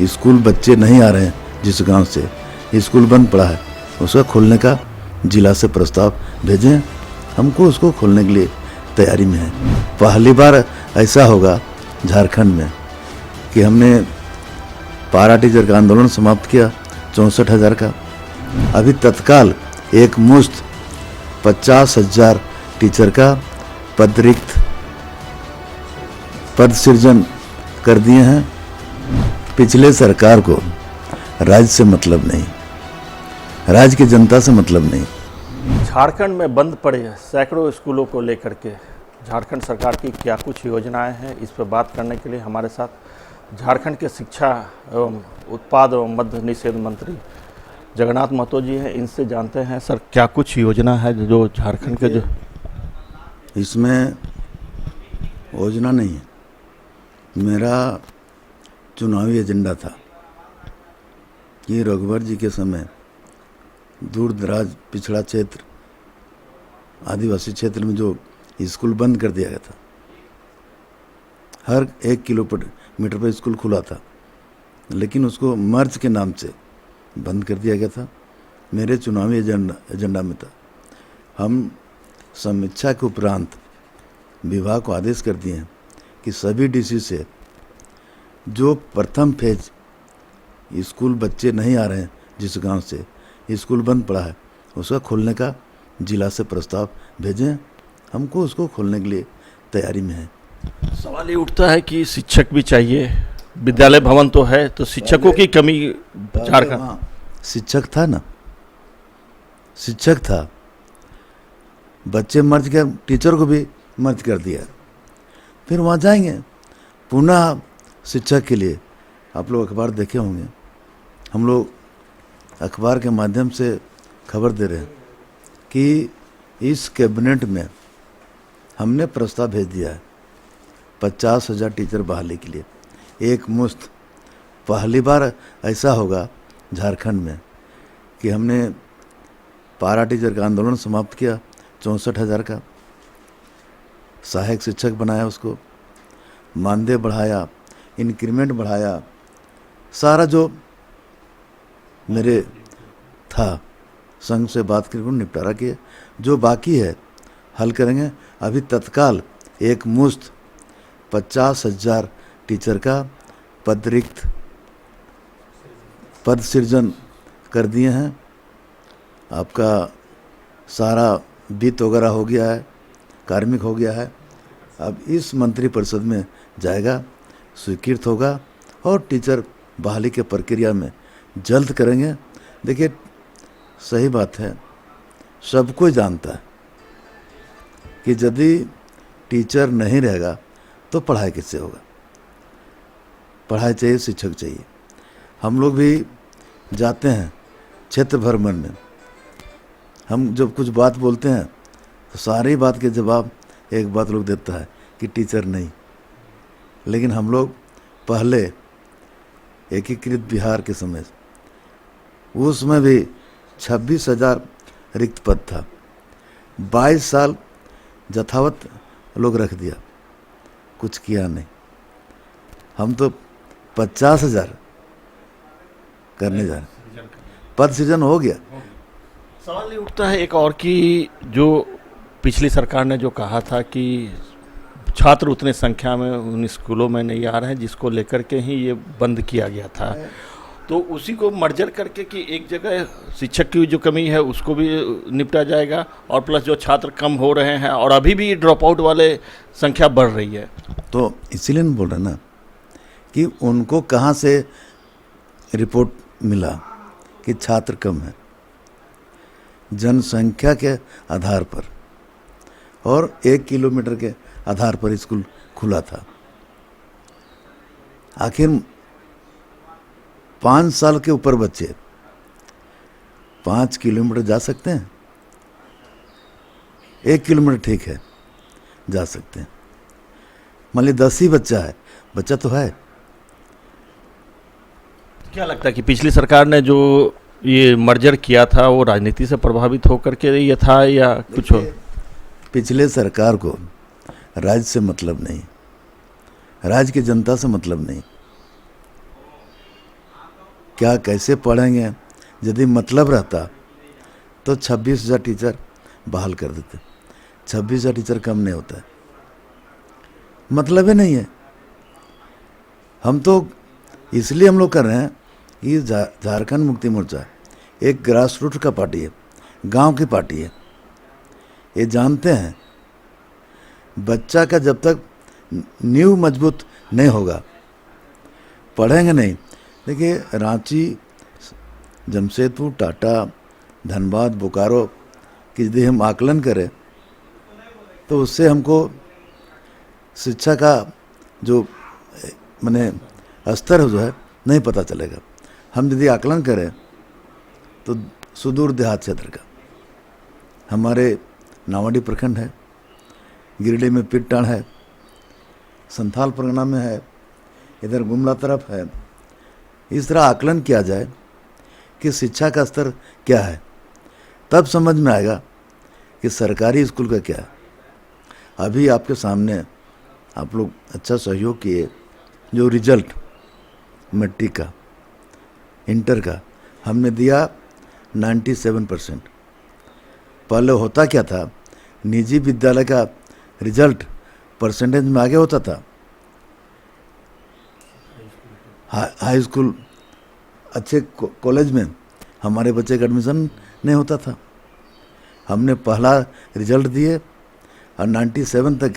School बच्चे नहीं आ रहे हैं, जिस गांव से स्कूल बंद पड़ा है उसका खोलने का जिला से प्रस्ताव भेजें। हमको उसको खोलने के लिए तैयारी में है। पहली बार ऐसा होगा झारखंड में कि हमने पारा टीचर का आंदोलन समाप्त किया 64,000 का। अभी तत्काल एक मुश्त 50,000 टीचर का पद रिक्त पद सृजन कर दिए हैं। पिछले सरकार को राज्य से मतलब नहीं, राज्य की जनता से मतलब नहीं। झारखंड में बंद पड़े सैकड़ों स्कूलों को लेकर के झारखंड सरकार की क्या कुछ योजनाएं हैं, इस पर बात करने के लिए हमारे साथ झारखंड के शिक्षा एवं उत्पाद एवं मद्य निषेध मंत्री जगन्नाथ महतो जी हैं। इनसे जानते हैं सर क्या कुछ योजना है जो झारखंड के जो इसमें योजना नहीं है। मेरा चुनावी एजेंडा था कि रघुवर जी के समय दूर दराज पिछड़ा क्षेत्र आदिवासी क्षेत्र में जो स्कूल बंद कर दिया गया था, हर 1 किलोमीटर पर स्कूल खुला था, लेकिन उसको मर्ज के नाम से बंद कर दिया गया था। मेरे चुनावी एजेंडा में था। हम समीक्षा के उपरांत विभाग को आदेश कर दिए हैं कि सभी डीसी से जो प्रथम फेज स्कूल बच्चे नहीं आ रहे हैं, जिस गांव से स्कूल बंद पड़ा है उसका खोलने का जिला से प्रस्ताव भेजें। हमको उसको खोलने के लिए तैयारी में है। सवाल ये उठता है कि शिक्षक भी चाहिए, विद्यालय भवन तो है, तो शिक्षकों की कमी झारखंड। शिक्षक था ना, शिक्षक था, बच्चे मर्ज के टीचर को भी मर्ज कर दिया। फिर वहाँ जाएंगे पुनः शिक्षक के लिए। आप लोग अखबार देखे होंगे, हम लोग अखबार के माध्यम से खबर दे रहे हैं कि इस कैबिनेट में हमने प्रस्ताव भेज दिया है 50,000 टीचर बहाली के लिए, एक मुश्त। पहली बार ऐसा होगा झारखंड में कि हमने पारा टीचर का आंदोलन समाप्त किया 64,000 का, सहायक शिक्षक बनाया, उसको मानदेय बढ़ाया, इंक्रीमेंट बढ़ाया, सारा जो मेरे था संघ से बात करके निपटारा किए। जो बाकी है हल करेंगे। अभी तत्काल एक मुश्त 50,000 टीचर का पद रिक्त पद सृजन कर दिए हैं। आपका सारा वित्त वगैरह हो गया है, कार्मिक हो गया है। अब इस मंत्रिपरिषद में जाएगा, स्वीकृत होगा और टीचर बहाली के प्रक्रिया में जल्द करेंगे। देखिए सही बात है, सब कोई जानता है कि यदि टीचर नहीं रहेगा तो पढ़ाई किससे होगा। पढ़ाई चाहिए, शिक्षक चाहिए। हम लोग भी जाते हैं क्षेत्र भ्रमण में, हम जब कुछ बात बोलते हैं तो सारी बात के जवाब एक बात लोग देता है कि टीचर नहीं। लेकिन हम लोग पहले एकीकृत बिहार के समय उसमें भी 26,000 रिक्त पद था, 22 साल यथावत लोग रख दिया, कुछ किया नहीं। हम तो 50,000 करने जा रहे हैं, पद सृजन हो गया। सवाल ये उठता है एक और कि जो पिछली सरकार ने जो कहा था कि छात्र उतने संख्या में उन स्कूलों में नहीं आ रहे हैं, जिसको लेकर के ही ये बंद किया गया था, तो उसी को मर्जर करके कि एक जगह शिक्षक की जो कमी है उसको भी निपटा जाएगा और प्लस जो छात्र कम हो रहे हैं और अभी भी ड्रॉप आउट वाले संख्या बढ़ रही है। तो इसीलिए मैं बोल रहा ना कि उनको कहाँ से रिपोर्ट मिला कि छात्र कम है, जनसंख्या के आधार पर और 1 किलोमीटर के आधार पर स्कूल खुला था। आखिर 5 साल के ऊपर बच्चे 5 किलोमीटर जा सकते हैं, 1 किलोमीटर ठीक है जा सकते हैं। मान ली 10 ही बच्चा है, बच्चा तो है। क्या लगता है कि पिछली सरकार ने जो ये मर्जर किया था वो राजनीति से प्रभावित होकर के ये था या कुछ हो? पिछले सरकार को राज्य से मतलब नहीं, राज्य की जनता से मतलब नहीं। क्या कैसे पढ़ेंगे। यदि मतलब रहता तो 26,000 टीचर बहाल कर देते। 26,000 टीचर कम नहीं होता है, मतलब ही नहीं है। हम तो इसलिए हम लोग कर रहे हैं कि झारखंड मुक्ति मोर्चा एक ग्रास रूट का पार्टी है, गांव की पार्टी है। ये जानते हैं बच्चा का जब तक नींव मजबूत नहीं होगा, पढ़ेंगे नहीं। देखिए रांची, जमशेदपुर, टाटा, धनबाद, बोकारो की यदि हम आकलन करें तो उससे हमको शिक्षा का जो माने स्तर जो है नहीं पता चलेगा। हम यदि आकलन करें तो सुदूर देहात क्षेत्र का हमारे नावाडी प्रखंड है, गिरिडीह में पिट्टान है, संथाल परगना में है, इधर गुमला तरफ है। इस तरह आकलन किया जाए कि शिक्षा का स्तर क्या है, तब समझ में आएगा कि सरकारी स्कूल का क्या है। अभी आपके सामने आप लोग अच्छा सहयोग किए, जो रिजल्ट मैट्रिक का, इंटर का हमने दिया 97%। पहले होता क्या था, निजी विद्यालय का रिजल्ट परसेंटेज में आगे होता था, हाई स्कूल अच्छे कॉलेज में हमारे बच्चे का एडमिशन नहीं होता था। हमने पहला रिजल्ट दिए और 97 तक,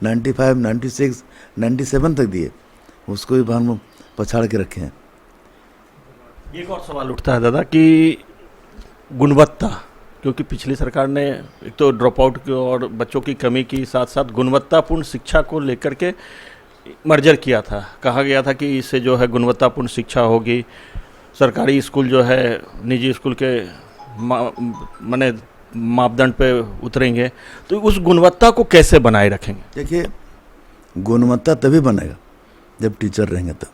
95, 96, 97 तक दिए, उसको भी हम पछाड़ के रखे हैं। एक और सवाल उठता है दादा कि गुणवत्ता, क्योंकि पिछली सरकार ने एक तो ड्रॉप आउट की और बच्चों की कमी की साथ साथ गुणवत्तापूर्ण शिक्षा को लेकर के मर्जर किया था। कहा गया था कि इससे जो है गुणवत्तापूर्ण शिक्षा होगी, सरकारी स्कूल जो है निजी स्कूल के माने मापदंड पे उतरेंगे। तो उस गुणवत्ता को कैसे बनाए रखेंगे? देखिए गुणवत्ता तभी बनेगा जब टीचर रहेंगे। तब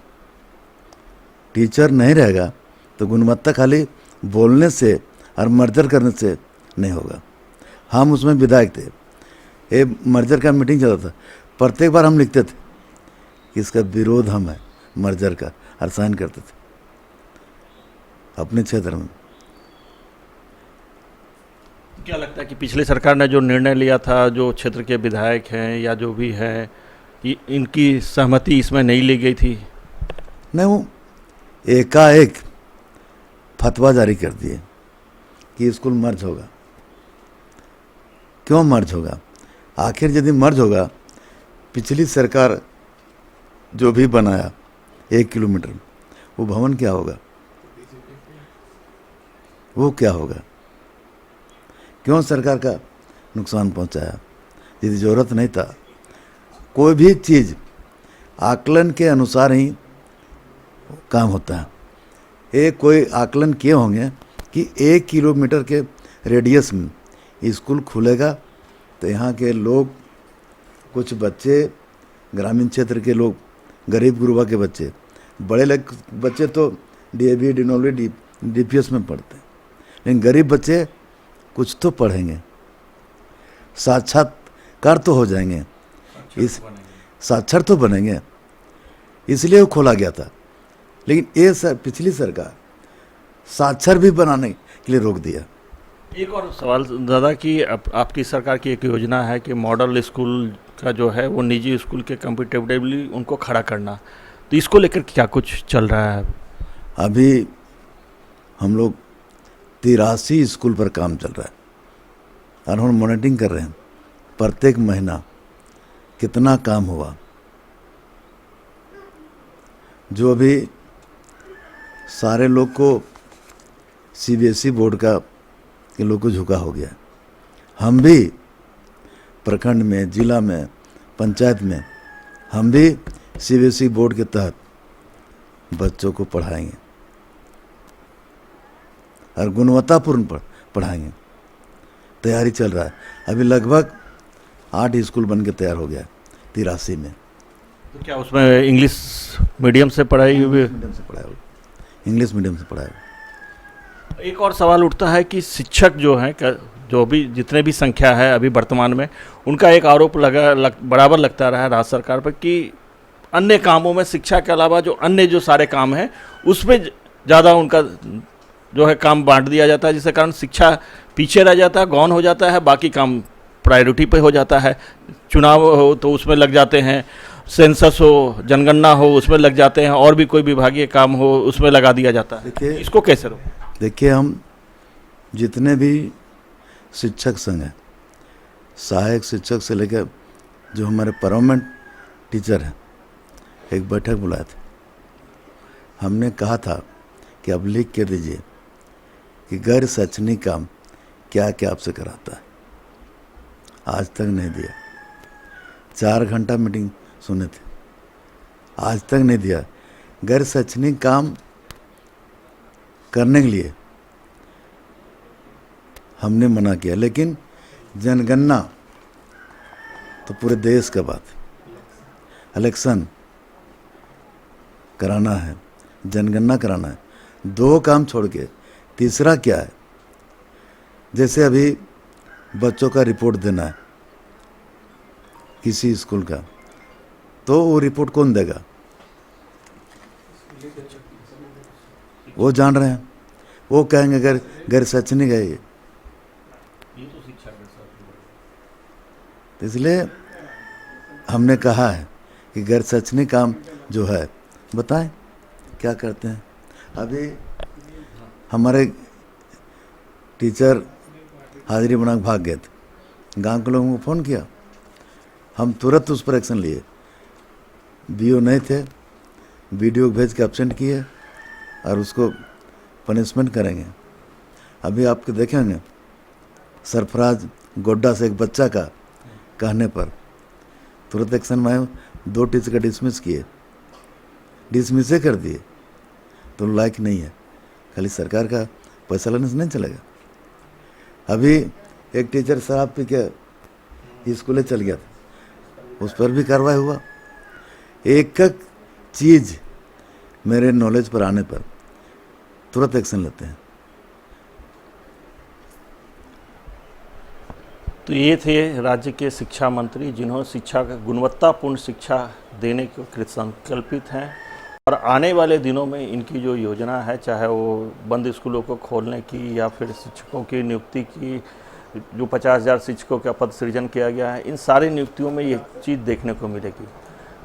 टीचर नहीं रहेगा तो गुणवत्ता खाली बोलने से और मर्जर करने से नहीं होगा। हम उसमें विधायक थे, ये मर्जर का मीटिंग चलता था, प्रत्येक बार हम लिखते थे कि इसका विरोध हम है मर्जर का, और साइन करते थे अपने क्षेत्र में। क्या लगता है कि पिछली सरकार ने जो निर्णय लिया था, जो क्षेत्र के विधायक हैं या जो भी है, इनकी सहमति इसमें नहीं ली गई थी? नहीं, वो एकाएक फतवा जारी कर दिए कि स्कूल मर्ज होगा। क्यों मर्ज होगा? आखिर यदि मर्ज होगा, पिछली सरकार जो भी बनाया 1 किलोमीटर, वो भवन क्या होगा, वो क्या होगा? क्यों सरकार का नुकसान पहुंचाया? यदि जरूरत नहीं था। कोई भी चीज़ आकलन के अनुसार ही काम होता है। एक कोई आकलन किए होंगे कि 1 किलोमीटर के रेडियस में स्कूल खुलेगा तो यहाँ के लोग, कुछ बच्चे ग्रामीण क्षेत्र के लोग, गरीब गुरबा के बच्चे, बड़े बच्चे तो डीएवी, डिनोली, डीपीएस में पढ़ते हैं, लेकिन गरीब बच्चे कुछ तो पढ़ेंगे, साक्षात्कार तो हो जाएंगे, इस साक्षर तो बनेंगे, इसलिए वो खोला गया था। लेकिन ये पिछली सरकार साक्षर भी बनाने के लिए रोक दिया। एक और सवाल दादा कि आपकी सरकार की एक योजना है कि मॉडल स्कूल का जो है वो निजी स्कूल के कंपेटिबली उनको खड़ा करना, तो इसको लेकर क्या कुछ चल रहा है? अभी हम लोग 83 स्कूल पर काम चल रहा है और हम मॉनिटरिंग कर रहे हैं प्रत्येक महीना कितना काम हुआ। जो अभी सारे लोग को सीबीएसई बोर्ड का के लोग को झुका हो गया, हम भी प्रखंड में, जिला में, पंचायत में हम भी सीबीएसई बोर्ड के तहत बच्चों को पढ़ाएंगे और गुणवत्तापूर्ण पढ़ाएंगे। तैयारी चल रहा है, अभी लगभग 8 स्कूल बन के तैयार हो गया 83 में। तो क्या उसमें इंग्लिश मीडियम से पढ़ाई हुई? इंग्लिश मीडियम से पढ़ाया। एक और सवाल उठता है कि शिक्षक जो हैं, जो भी जितने भी संख्या है अभी वर्तमान में, उनका एक आरोप बराबर लगता रहा है राज्य सरकार पर कि अन्य कामों में शिक्षा के अलावा जो अन्य जो सारे काम हैं उसमें ज़्यादा उनका जो है काम बांट दिया जाता है, जिसके कारण शिक्षा पीछे रह जाता है, गौन हो जाता है, बाकी काम प्रायोरिटी पे हो जाता है। चुनाव हो तो उसमें लग जाते हैं, सेंसस हो, जनगणना हो उसमें लग जाते हैं, और भी कोई विभागीय काम हो उसमें लगा दिया जाता है। देखिए इसको कैसे रोकें? देखिए, हम जितने भी शिक्षक संघ हैं, सहायक शिक्षक से लेकर जो हमारे परमानेंट टीचर हैं, एक बैठक बुलाए थे। हमने कहा था कि अब लिख के दीजिए कि गैर शैक्षणिक काम क्या क्या आपसे कराता है। आज तक नहीं दिया। 4 घंटा मीटिंग सुने थे, आज तक नहीं दिया। गैर शैक्षणिक काम करने के लिए हमने मना किया, लेकिन जनगणना तो पूरे देश का बात है। इलेक्शन कराना है, जनगणना कराना है, 2 काम छोड़ के तीसरा क्या है? जैसे अभी बच्चों का रिपोर्ट देना है किसी स्कूल का, तो वो रिपोर्ट कौन देगा? वो जान रहे हैं, वो कहेंगे अगर गैर शैक्षणिक है ये। तो इसलिए हमने कहा है कि गैर शैक्षणिक काम जो है बताएं क्या करते हैं। अभी हमारे टीचर हाजिरी बना के भाग गए थे, गांव के लोगों को फ़ोन किया, हम तुरंत उस पर एक्शन लिए। बीओ नहीं थे, वीडियो भेज के एब्सेंट किए और उसको पनिशमेंट करेंगे। अभी आपके देखेंगे सरफराज गोड्डा से एक बच्चा का कहने पर तुरंत एक्शन में आए, 2 टीचर का डिसमिस किए, डिसमिस कर दिए। तो लायक नहीं है, खाली सरकार का पैसा लेने से नहीं चलेगा। अभी एक टीचर शराब पी के स्कूल चल गया था, उस पर भी कार्रवाई हुआ। एक एक चीज़ मेरे नॉलेज पर आने पर तुरंत एक्शन लेते हैं। तो ये थे राज्य के शिक्षा मंत्री, जिन्होंने शिक्षा का गुणवत्तापूर्ण शिक्षा देने के कृत संकल्पित हैं, और आने वाले दिनों में इनकी जो योजना है, चाहे वो बंद स्कूलों को खोलने की या फिर शिक्षकों की नियुक्ति की, जो 50,000 शिक्षकों का पद सृजन किया गया है, इन सारी नियुक्तियों में ये चीज़ देखने को मिलेगी।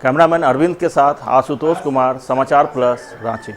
कैमरामैन अरविंद के साथ आशुतोष कुमार, समाचार प्लस, रांची।